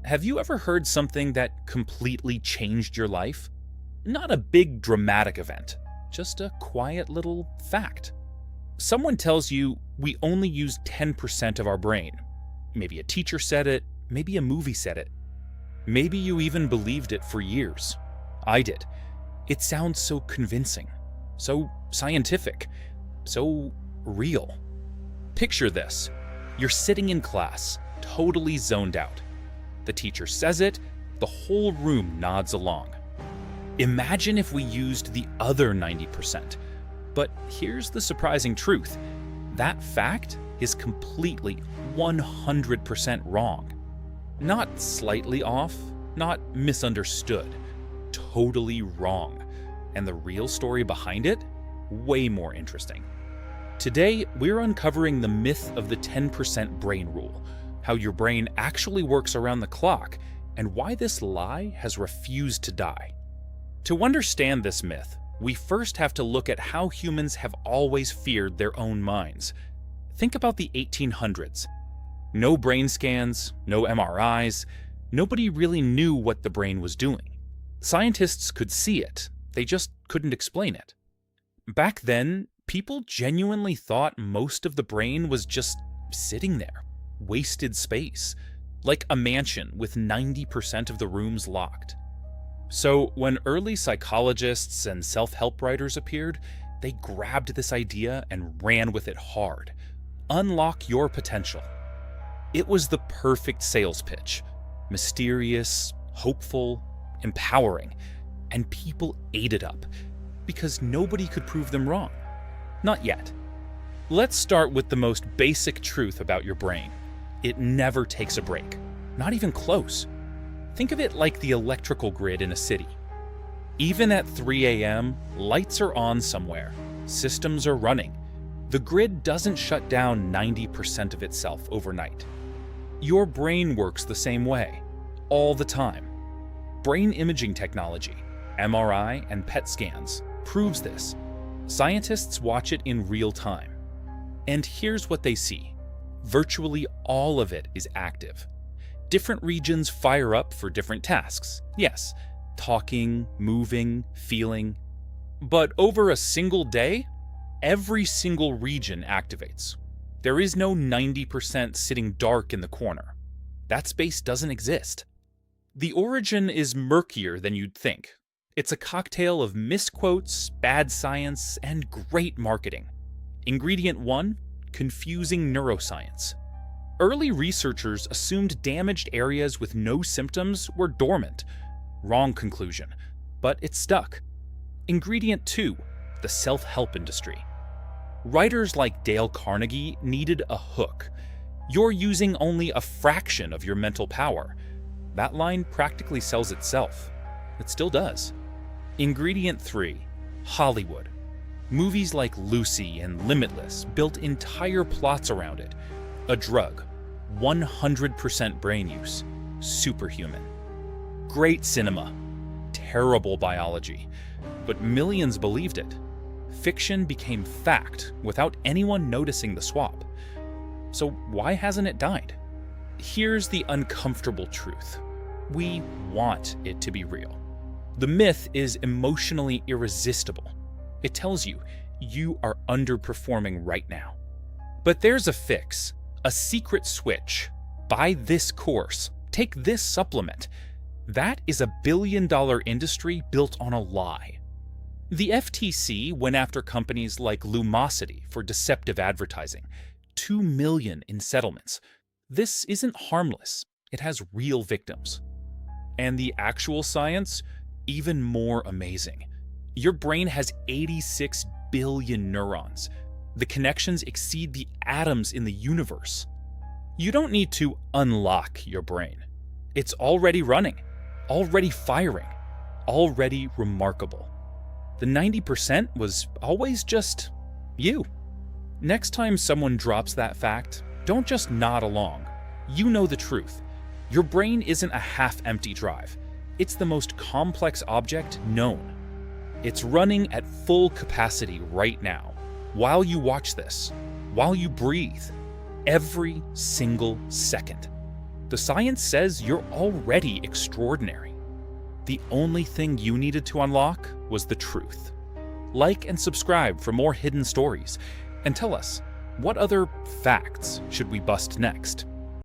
Have you ever heard something that completely changed your life? Not a big dramatic event, just a quiet little fact. Someone tells you we only use 10% of our brain. Maybe a teacher said it, maybe a movie said it. Maybe you even believed it for years. I did. It sounds so convincing, so scientific, so real. Picture this. You're sitting in class, totally zoned out. The teacher says it, the whole room nods along. Imagine if we used the other 90%. But here's the surprising truth. That fact is completely 100% wrong. Not slightly off, not misunderstood. Totally wrong. And the real story behind it? Way more interesting. Today, we're uncovering the myth of the 10% brain rule, how your brain actually works around the clock, and why this lie has refused to die. To understand this myth, we first have to look at how humans have always feared their own minds. Think about the 1800s. No brain scans, no MRIs, nobody really knew what the brain was doing. Scientists could see it, they just couldn't explain it. Back then, people genuinely thought most of the brain was just sitting there, wasted space, like a mansion with 90% of the rooms locked. So when early psychologists and self-help writers appeared, they grabbed this idea and ran with it hard. Unlock your potential. It was the perfect sales pitch. Mysterious, hopeful, empowering, and people ate it up because nobody could prove them wrong. Not yet. Let's start with the most basic truth about your brain. It never takes a break, not even close. Think of it like the electrical grid in a city. Even at 3 a.m., lights are on somewhere, systems are running. The grid doesn't shut down 90% of itself overnight. Your brain works the same way, all the time. Brain imaging technology, MRI and PET scans, proves this. Scientists watch it in real time. And here's what they see. Virtually all of it is active. Different regions fire up for different tasks. Yes, talking, moving, feeling. But over a single day, every single region activates. There is no 90% sitting dark in the corner. That space doesn't exist. The origin is murkier than you'd think. It's a cocktail of misquotes, bad science, and great marketing. Ingredient 1, confusing neuroscience. Early researchers assumed damaged areas with no symptoms were dormant. Wrong conclusion, but it stuck. Ingredient 2, the self-help industry. Writers like Dale Carnegie needed a hook. You're using only a fraction of your mental power. That line practically sells itself. It still does. Ingredient 3, Hollywood. Movies like Lucy and Limitless built entire plots around it. A drug, 100% brain use, superhuman. Great cinema, terrible biology, but millions believed it. Fiction became fact without anyone noticing the swap. So why hasn't it died? Here's the uncomfortable truth. We want it to be real. The myth is emotionally irresistible. It tells you, you are underperforming right now. But there's a fix, a secret switch. Buy this course, take this supplement. That is a billion-dollar industry built on a lie. The FTC went after companies like Lumosity for deceptive advertising. $2 million in settlements. This isn't harmless. It has real victims. And the actual science? Even more amazing. Your brain has 86 billion neurons. The connections exceed the atoms in the universe. You don't need to unlock your brain. It's already running, already firing, already remarkable. The 90% was always just you. Next time someone drops that fact, don't just nod along. You know the truth. Your brain isn't a half-empty drive. It's the most complex object known. It's running at full capacity right now, while you watch this, while you breathe, every single second. The science says you're already extraordinary. The only thing you needed to unlock was the truth. Like and subscribe for more hidden stories, and tell us, what other facts should we bust next?